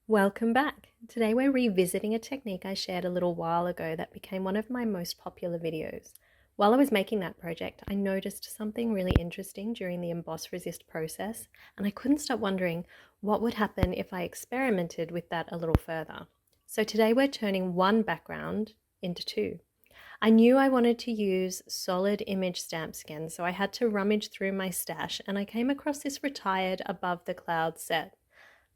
Welcome back. Today we're revisiting a technique I shared a little while ago that became one of my most popular videos. While I was making that project, I noticed something really interesting during the emboss resist process, and I couldn't stop wondering what would happen if I experimented with that a little further. So today we're turning one background into two. I knew I wanted to use solid image stamps again, so I had to rummage through my stash and I came across this retired above the clouds set.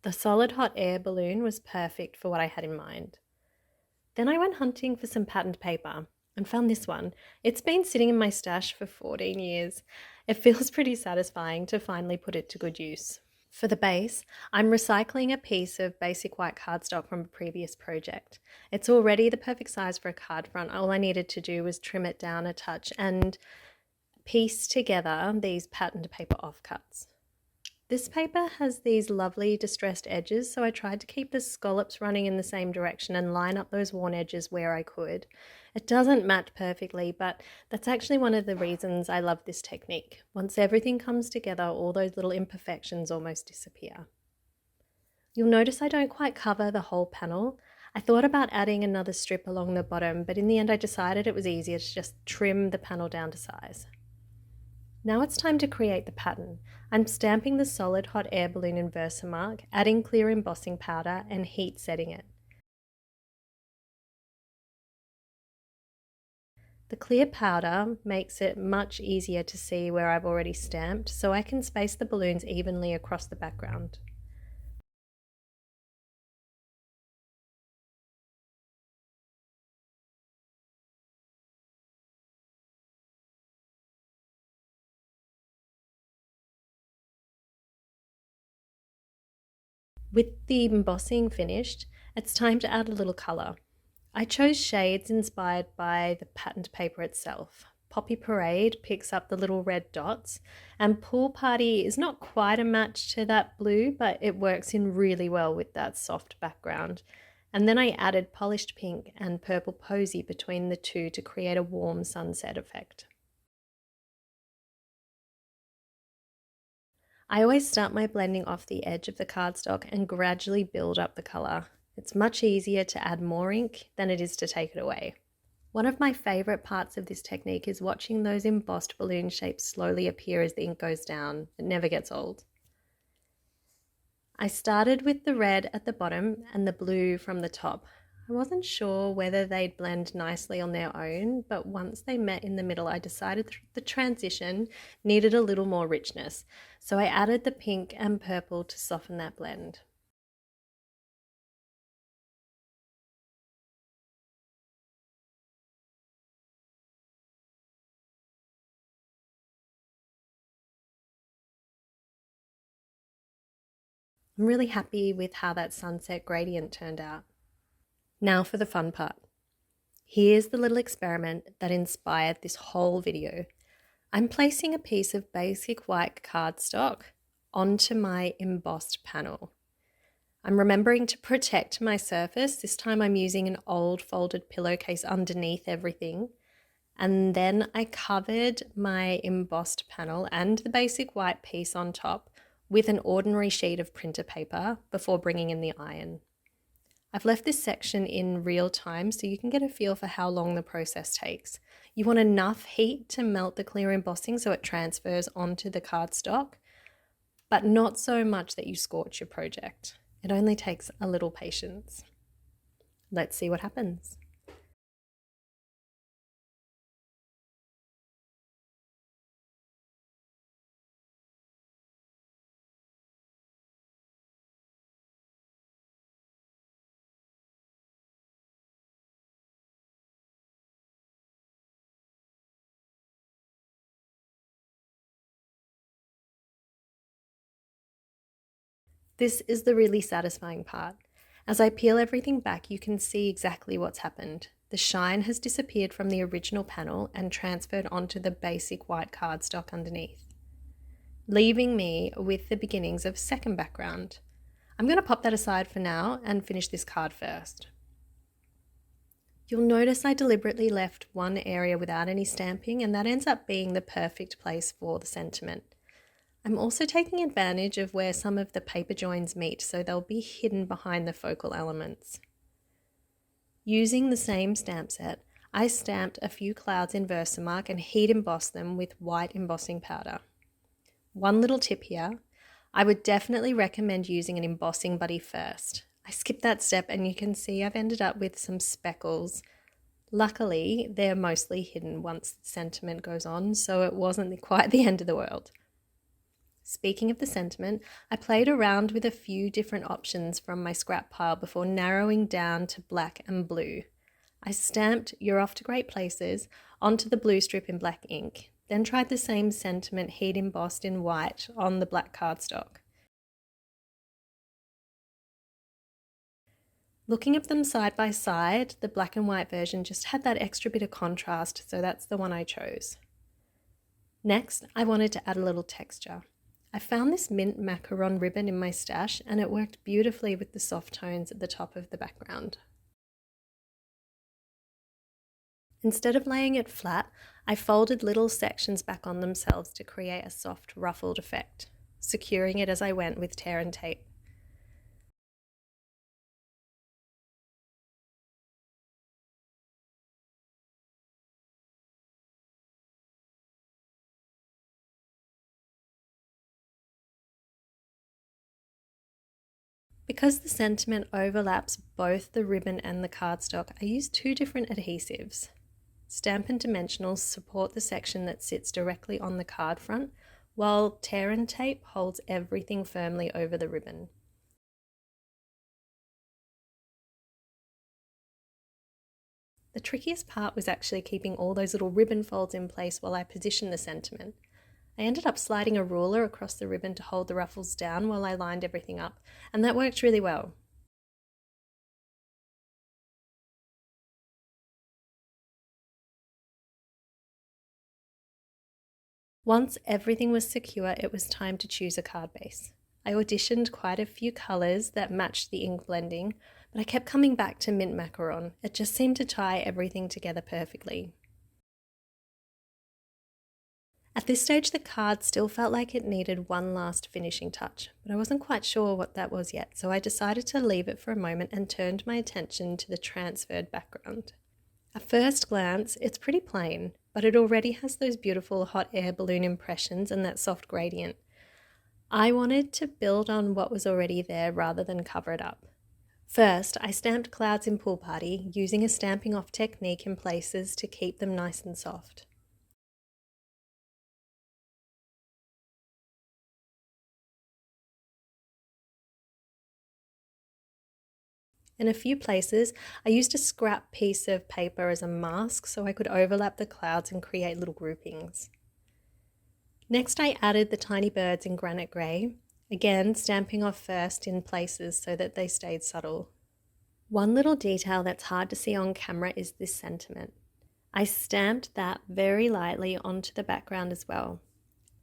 The solid hot air balloon was perfect for what I had in mind. Then I went hunting for some patterned paper and found this one. It's been sitting in my stash for 14 years. It feels pretty satisfying to finally put it to good use. For the base, I'm recycling a piece of basic white cardstock from a previous project. It's already the perfect size for a card front. All I needed to do was trim it down a touch and piece together these patterned paper offcuts. This paper has these lovely distressed edges, so I tried to keep the scallops running in the same direction and line up those worn edges where I could. It doesn't match perfectly, but that's actually one of the reasons I love this technique. Once everything comes together, all those little imperfections almost disappear. You'll notice I don't quite cover the whole panel. I thought about adding another strip along the bottom, but in the end I decided it was easier to just trim the panel down to size. Now it's time to create the pattern. I'm stamping the solid hot air balloon in Versamark, adding clear embossing powder and heat setting it. The clear powder makes it much easier to see where I've already stamped, so I can space the balloons evenly across the background. With the embossing finished, it's time to add a little colour. I chose shades inspired by the patterned paper itself. Poppy Parade picks up the little red dots, and Pool Party is not quite a match to that blue, but it works in really well with that soft background. And then I added polished pink and purple posy between the two to create a warm sunset effect. I always start my blending off the edge of the cardstock and gradually build up the colour. It's much easier to add more ink than it is to take it away. One of my favourite parts of this technique is watching those embossed balloon shapes slowly appear as the ink goes down. It never gets old. I started with the red at the bottom and the blue from the top. I wasn't sure whether they'd blend nicely on their own, but once they met in the middle, I decided the transition needed a little more richness. So I added the pink and purple to soften that blend. I'm really happy with how that sunset gradient turned out. Now for the fun part. Here's the little experiment that inspired this whole video. I'm placing a piece of basic white cardstock onto my embossed panel. I'm remembering to protect my surface. This time I'm using an old folded pillowcase underneath everything. And then I covered my embossed panel and the basic white piece on top with an ordinary sheet of printer paper before bringing in the iron. I've left this section in real time so you can get a feel for how long the process takes. You want enough heat to melt the clear embossing so it transfers onto the cardstock, but not so much that you scorch your project. It only takes a little patience. Let's see what happens. This is the really satisfying part. As I peel everything back, you can see exactly what's happened. The shine has disappeared from the original panel and transferred onto the basic white cardstock underneath, leaving me with the beginnings of second background. I'm going to pop that aside for now and finish this card first. You'll notice I deliberately left one area without any stamping, and that ends up being the perfect place for the sentiment. I'm also taking advantage of where some of the paper joins meet, so they'll be hidden behind the focal elements. Using the same stamp set, I stamped a few clouds in Versamark and heat embossed them with white embossing powder. One little tip here, I would definitely recommend using an embossing buddy first. I skipped that step and you can see I've ended up with some speckles. Luckily, they're mostly hidden once the sentiment goes on, so it wasn't quite the end of the world. Speaking of the sentiment, I played around with a few different options from my scrap pile before narrowing down to black and blue. I stamped "You're off to great places" onto the blue strip in black ink, then tried the same sentiment heat embossed in white on the black cardstock. Looking at them side by side, the black and white version just had that extra bit of contrast, so that's the one I chose. Next, I wanted to add a little texture. I found this mint macaron ribbon in my stash and it worked beautifully with the soft tones at the top of the background. Instead of laying it flat, I folded little sections back on themselves to create a soft, ruffled effect, securing it as I went with tear and tape. Because the sentiment overlaps both the ribbon and the cardstock, I used two different adhesives. Stampin' Dimensionals support the section that sits directly on the card front, while tear and tape holds everything firmly over the ribbon. The trickiest part was actually keeping all those little ribbon folds in place while I positioned the sentiment. I ended up sliding a ruler across the ribbon to hold the ruffles down while I lined everything up, and that worked really well. Once everything was secure, it was time to choose a card base. I auditioned quite a few colours that matched the ink blending, but I kept coming back to mint macaron. It just seemed to tie everything together perfectly. At this stage, the card still felt like it needed one last finishing touch, but I wasn't quite sure what that was yet, so I decided to leave it for a moment and turned my attention to the transferred background. At first glance, it's pretty plain, but it already has those beautiful hot air balloon impressions and that soft gradient. I wanted to build on what was already there rather than cover it up. First, I stamped clouds in Pool Party using a stamping off technique in places to keep them nice and soft. In a few places, I used a scrap piece of paper as a mask so I could overlap the clouds and create little groupings. Next, I added the tiny birds in granite grey, again stamping off first in places so that they stayed subtle. One little detail that's hard to see on camera is this sentiment. I stamped that very lightly onto the background as well.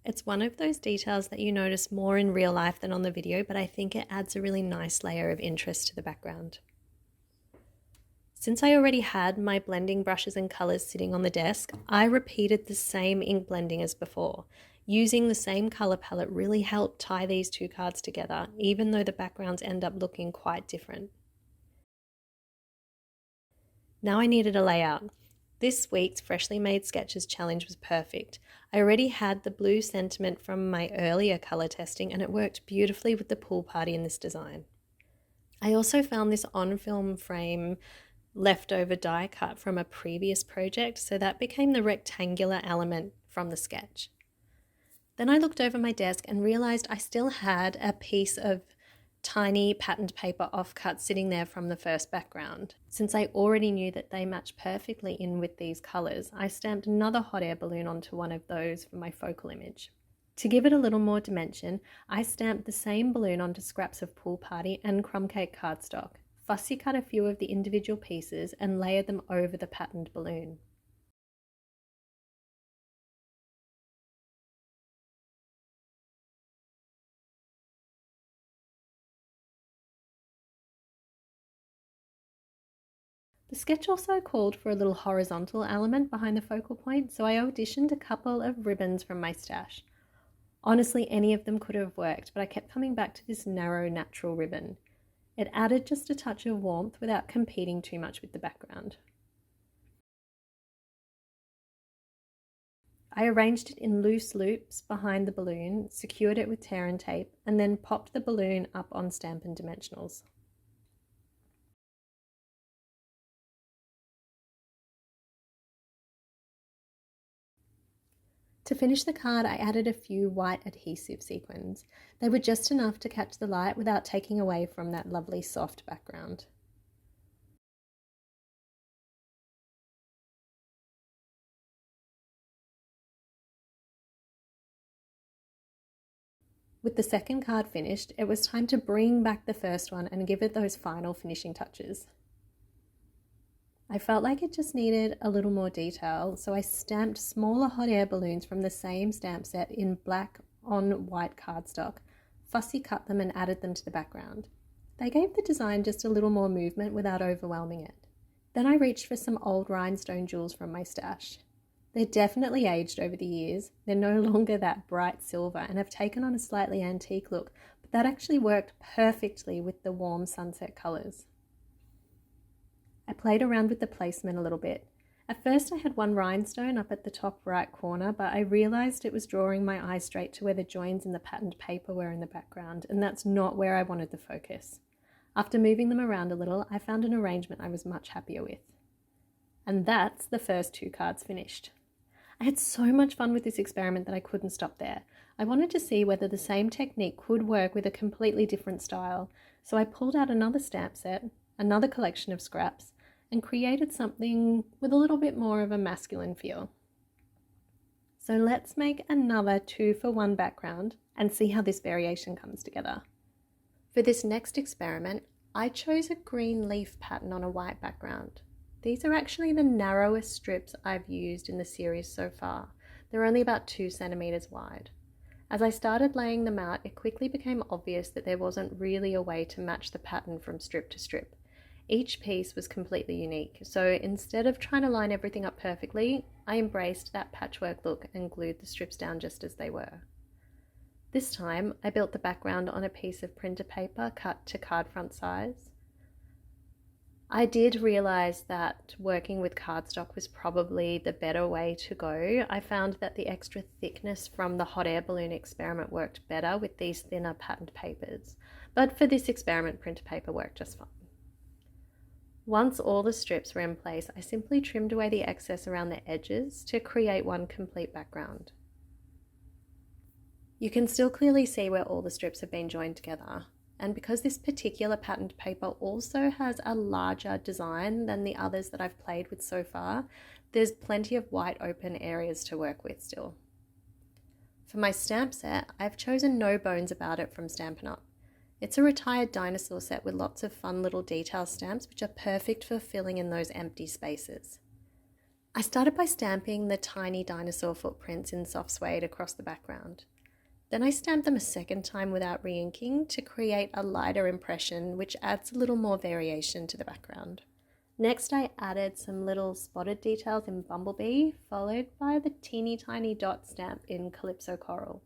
It's one of those details that you notice more in real life than on the video, but I think it adds a really nice layer of interest to the background. Since I already had my blending brushes and colours sitting on the desk, I repeated the same ink blending as before. Using the same colour palette really helped tie these two cards together, even though the backgrounds end up looking quite different. Now I needed a layout. This week's Freshly Made Sketches challenge was perfect. I already had the blue sentiment from my earlier colour testing and it worked beautifully with the pool party in this design. I also found this on-film frame leftover die cut from a previous project, so that became the rectangular element from the sketch. Then I looked over my desk and realized I still had a piece of tiny patterned paper offcut sitting there from the first background. Since I already knew that they match perfectly in with these colors, I stamped another hot air balloon onto one of those for my focal image. To give it a little more dimension, I stamped the same balloon onto scraps of Pool Party and crumb cake cardstock, fussy cut a few of the individual pieces and layered them over the patterned balloon. The sketch also called for a little horizontal element behind the focal point, so I auditioned a couple of ribbons from my stash. Honestly, any of them could have worked, but I kept coming back to this narrow natural ribbon. It added just a touch of warmth without competing too much with the background. I arranged it in loose loops behind the balloon, secured it with tear and tape, and then popped the balloon up on Stampin' Dimensionals. To finish the card, I added a few white adhesive sequins. They were just enough to catch the light without taking away from that lovely soft background. With the second card finished, it was time to bring back the first one and give it those final finishing touches. I felt like it just needed a little more detail, so I stamped smaller hot air balloons from the same stamp set in black on white cardstock, fussy cut them and added them to the background. They gave the design just a little more movement without overwhelming it. Then I reached for some old rhinestone jewels from my stash. They're definitely aged over the years. They're no longer that bright silver and have taken on a slightly antique look, but that actually worked perfectly with the warm sunset colours. I played around with the placement a little bit. At first I had one rhinestone up at the top right corner, but I realised it was drawing my eye straight to where the joins in the patterned paper were in the background, and that's not where I wanted the focus. After moving them around a little, I found an arrangement I was much happier with. And that's the first two cards finished. I had so much fun with this experiment that I couldn't stop there. I wanted to see whether the same technique could work with a completely different style, so I pulled out another stamp set, another collection of scraps, and created something with a little bit more of a masculine feel. So let's make another 2-for-1 background and see how this variation comes together. For this next experiment, I chose a green leaf pattern on a white background. These are actually the narrowest strips I've used in the series so far. They're only about 2 centimeters wide. As I started laying them out, it quickly became obvious that there wasn't really a way to match the pattern from strip to strip. Each piece was completely unique, so instead of trying to line everything up perfectly, I embraced that patchwork look and glued the strips down just as they were. This time, I built the background on a piece of printer paper cut to card front size. I did realize that working with cardstock was probably the better way to go. I found that the extra thickness from the hot air balloon experiment worked better with these thinner patterned papers, but for this experiment, printer paper worked just fine. Once all the strips were in place, I simply trimmed away the excess around the edges to create one complete background. You can still clearly see where all the strips have been joined together. And because this particular patterned paper also has a larger design than the others that I've played with so far, there's plenty of white open areas to work with still. For my stamp set, I've chosen No Bones About It from Stampin' Up. It's a retired dinosaur set with lots of fun little detail stamps which are perfect for filling in those empty spaces. I started by stamping the tiny dinosaur footprints in soft suede across the background. Then I stamped them a second time without re-inking to create a lighter impression which adds a little more variation to the background. Next I added some little spotted details in Bumblebee, followed by the teeny tiny dot stamp in Calypso Coral.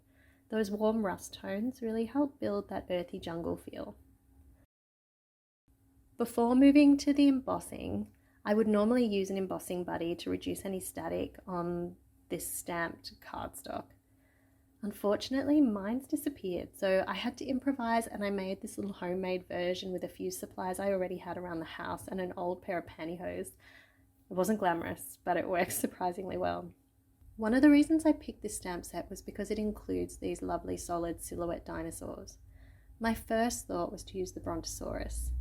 Those warm rust tones really help build that earthy jungle feel. Before moving to the embossing, I would normally use an embossing buddy to reduce any static on this stamped cardstock. Unfortunately, mine's disappeared, so I had to improvise and I made this little homemade version with a few supplies I already had around the house and an old pair of pantyhose. It wasn't glamorous, but it works surprisingly well. One of the reasons I picked this stamp set was because it includes these lovely solid silhouette dinosaurs. My first thought was to use the Brontosaurus,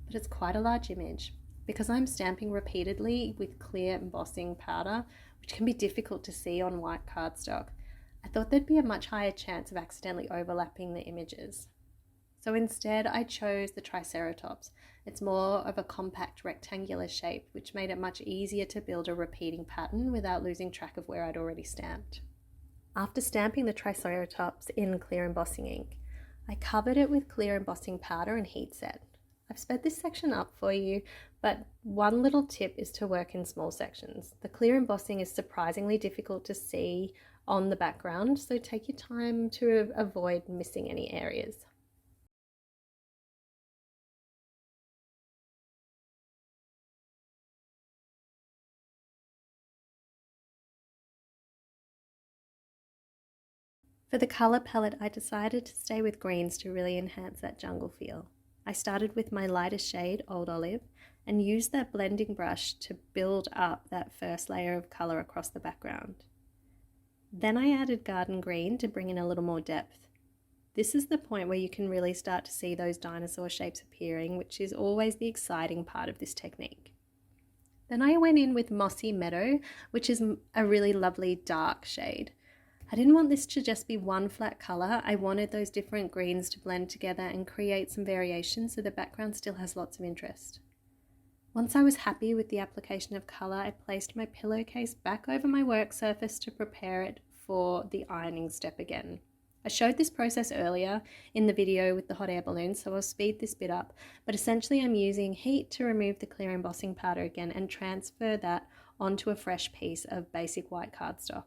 but it's quite a large image. Because I'm stamping repeatedly with clear embossing powder, which can be difficult to see on white cardstock, I thought there'd be a much higher chance of accidentally overlapping the images. So instead I chose the Triceratops. It's more of a compact rectangular shape, which made it much easier to build a repeating pattern without losing track of where I'd already stamped. After stamping the Triceratops in clear embossing ink, I covered it with clear embossing powder and heat set. I've sped this section up for you, but one little tip is to work in small sections. The clear embossing is surprisingly difficult to see on the background, so take your time to avoid missing any areas. For the colour palette, I decided to stay with greens to really enhance that jungle feel. I started with my lightest shade, Old Olive, and used that blending brush to build up that first layer of colour across the background. Then I added Garden Green to bring in a little more depth. This is the point where you can really start to see those dinosaur shapes appearing, which is always the exciting part of this technique. Then I went in with Mossy Meadow, which is a really lovely dark shade. I didn't want this to just be one flat colour. I wanted those different greens to blend together and create some variation so the background still has lots of interest. Once I was happy with the application of colour, I placed my pillowcase back over my work surface to prepare it for the ironing step again. I showed this process earlier in the video with the hot air balloon, so I'll speed this bit up, but essentially I'm using heat to remove the clear embossing powder again and transfer that onto a fresh piece of basic white cardstock.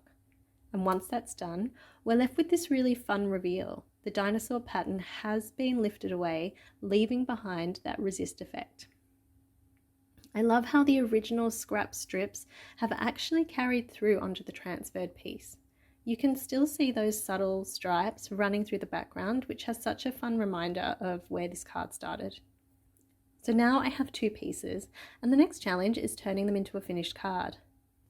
And once that's done, we're left with this really fun reveal. The dinosaur pattern has been lifted away, leaving behind that resist effect. I love how the original scrap strips have actually carried through onto the transferred piece. You can still see those subtle stripes running through the background, which has such a fun reminder of where this card started. So now I have two pieces, and the next challenge is turning them into a finished card.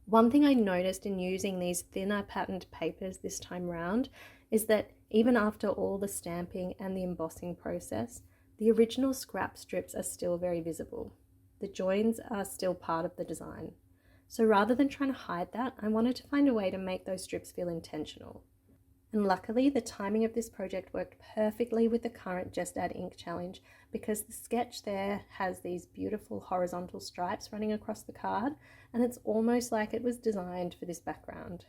One thing I noticed in using these thinner patterned papers this time round is that even after all the stamping and the embossing process, the original scrap strips are still very visible. The joins are still part of the design. So rather than trying to hide that, I wanted to find a way to make those strips feel intentional. And luckily, the timing of this project worked perfectly with the current Just Add Ink challenge, because the sketch there has these beautiful horizontal stripes running across the card, and it's almost like it was designed for this background.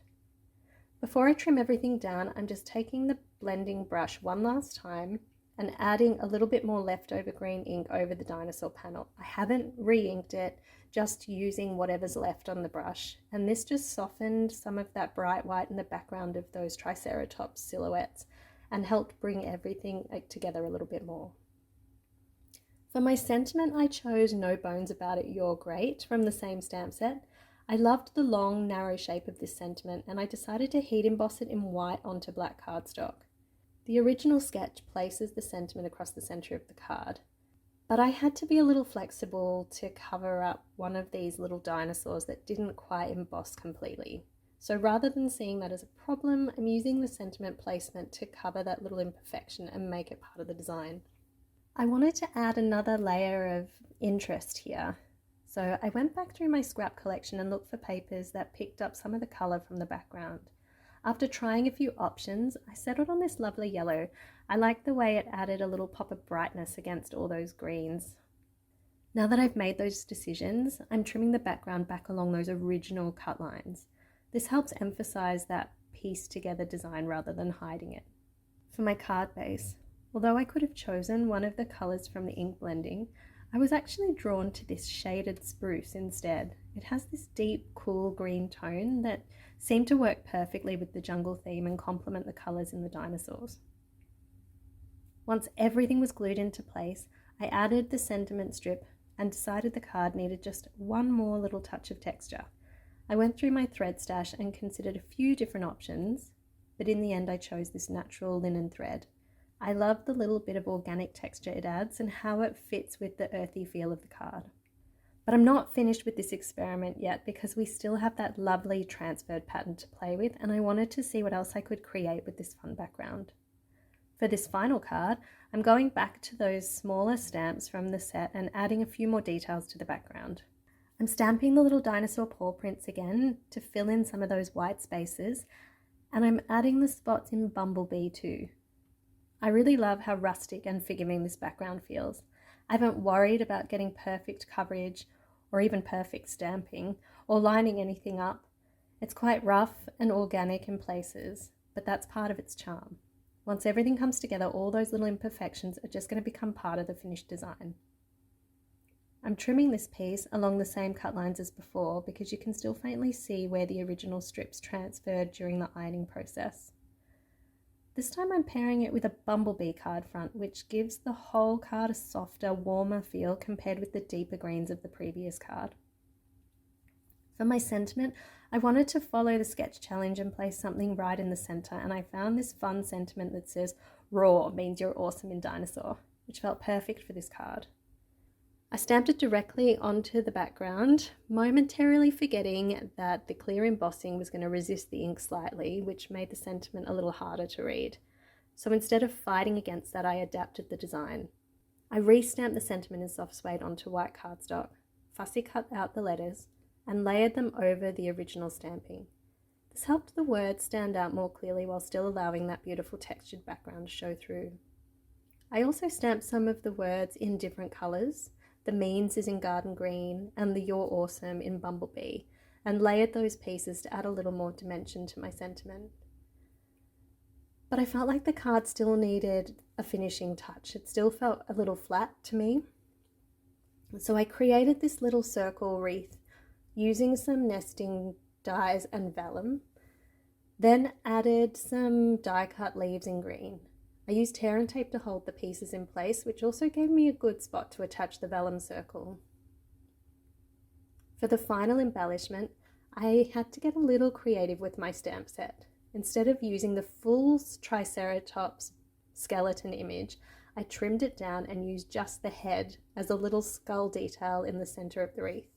Before I trim everything down, I'm just taking the blending brush one last time and adding a little bit more leftover green ink over the dinosaur panel. I haven't re-inked it, just using whatever's left on the brush, and this just softened some of that bright white in the background of those Triceratops silhouettes and helped bring everything together a little bit more. For my sentiment, I chose No Bones About It, You're Great from the same stamp set. I loved the long, narrow shape of this sentiment, and I decided to heat emboss it in white onto black cardstock. The original sketch places the sentiment across the center of the card, but I had to be a little flexible to cover up one of these little dinosaurs that didn't quite emboss completely. So rather than seeing that as a problem, I'm using the sentiment placement to cover that little imperfection and make it part of the design. I wanted to add another layer of interest here. So I went back through my scrap collection and looked for papers that picked up some of the color from the background. After trying a few options, I settled on this lovely yellow. I liked the way it added a little pop of brightness against all those greens. Now that I've made those decisions, I'm trimming the background back along those original cut lines. This helps emphasize that piece together design rather than hiding it. For my card base, although I could have chosen one of the colors from the ink blending, I was actually drawn to this shaded spruce instead. It has this deep, cool green tone that seemed to work perfectly with the jungle theme and complement the colors in the dinosaurs. Once everything was glued into place, I added the sentiment strip and decided the card needed just one more little touch of texture. I went through my thread stash and considered a few different options, but in the end I chose this natural linen thread. I love the little bit of organic texture it adds and how it fits with the earthy feel of the card. But I'm not finished with this experiment yet, because we still have that lovely transferred pattern to play with, and I wanted to see what else I could create with this fun background. For this final card, I'm going back to those smaller stamps from the set and adding a few more details to the background. I'm stamping the little dinosaur paw prints again to fill in some of those white spaces, and I'm adding the spots in Bumblebee too. I really love how rustic and forgiving this background feels. I haven't worried about getting perfect coverage or even perfect stamping or lining anything up. It's quite rough and organic in places, but that's part of its charm. Once everything comes together, all those little imperfections are just going to become part of the finished design. I'm trimming this piece along the same cut lines as before because you can still faintly see where the original strips transferred during the ironing process. This time I'm pairing it with a bumblebee card front, which gives the whole card a softer, warmer feel compared with the deeper greens of the previous card. For my sentiment, I wanted to follow the sketch challenge and place something right in the center, and I found this fun sentiment that says, "Raw means you're awesome in dinosaur," which felt perfect for this card. I stamped it directly onto the background, momentarily forgetting that the clear embossing was going to resist the ink slightly, which made the sentiment a little harder to read. So instead of fighting against that, I adapted the design. I re-stamped the sentiment in soft suede onto white cardstock, fussy cut out the letters, and layered them over the original stamping. This helped the words stand out more clearly while still allowing that beautiful textured background to show through. I also stamped some of the words in different colours. The means is in garden green and the you're awesome in bumblebee, and layered those pieces to add a little more dimension to my sentiment. But I felt like the card still needed a finishing touch. It still felt a little flat to me. So I created this little circle wreath using some nesting dies and vellum, then added some die cut leaves in green. I used tear and tape to hold the pieces in place, which also gave me a good spot to attach the vellum circle. For the final embellishment, I had to get a little creative with my stamp set. Instead of using the full Triceratops skeleton image, I trimmed it down and used just the head as a little skull detail in the center of the wreath.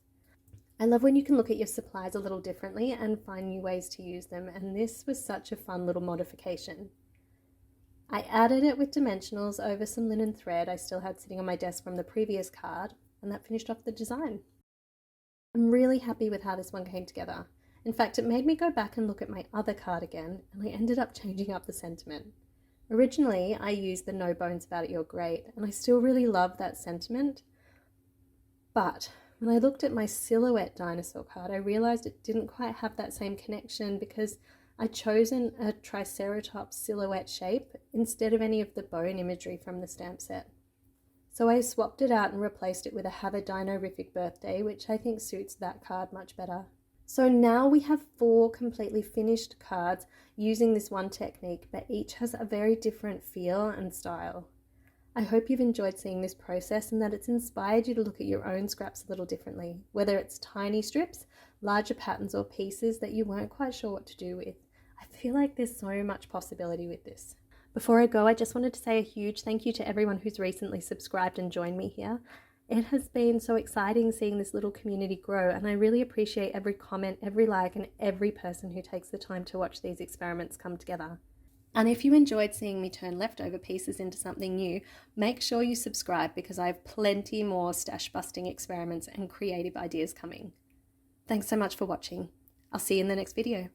I love when you can look at your supplies a little differently and find new ways to use them, and this was such a fun little modification. I added it with dimensionals over some linen thread I still had sitting on my desk from the previous card, and that finished off the design. I'm really happy with how this one came together. In fact, it made me go back and look at my other card again, and I ended up changing up the sentiment. Originally, I used the "no bones about it, you're great," and I still really love that sentiment. But when I looked at my silhouette dinosaur card, I realized it didn't quite have that same connection because I'd chosen a Triceratops silhouette shape instead of any of the bone imagery from the stamp set. So I swapped it out and replaced it with a "Have a Dino-rific Birthday," which I think suits that card much better. So now we have 4 completely finished cards using this one technique, but each has a very different feel and style. I hope you've enjoyed seeing this process and that it's inspired you to look at your own scraps a little differently, whether it's tiny strips, larger patterns, or pieces that you weren't quite sure what to do with. I feel like there's so much possibility with this. Before I go, I just wanted to say a huge thank you to everyone who's recently subscribed and joined me here. It has been so exciting seeing this little community grow, and I really appreciate every comment, every like, and every person who takes the time to watch these experiments come together. And if you enjoyed seeing me turn leftover pieces into something new, make sure you subscribe because I have plenty more stash busting experiments and creative ideas coming. Thanks so much for watching. I'll see you in the next video.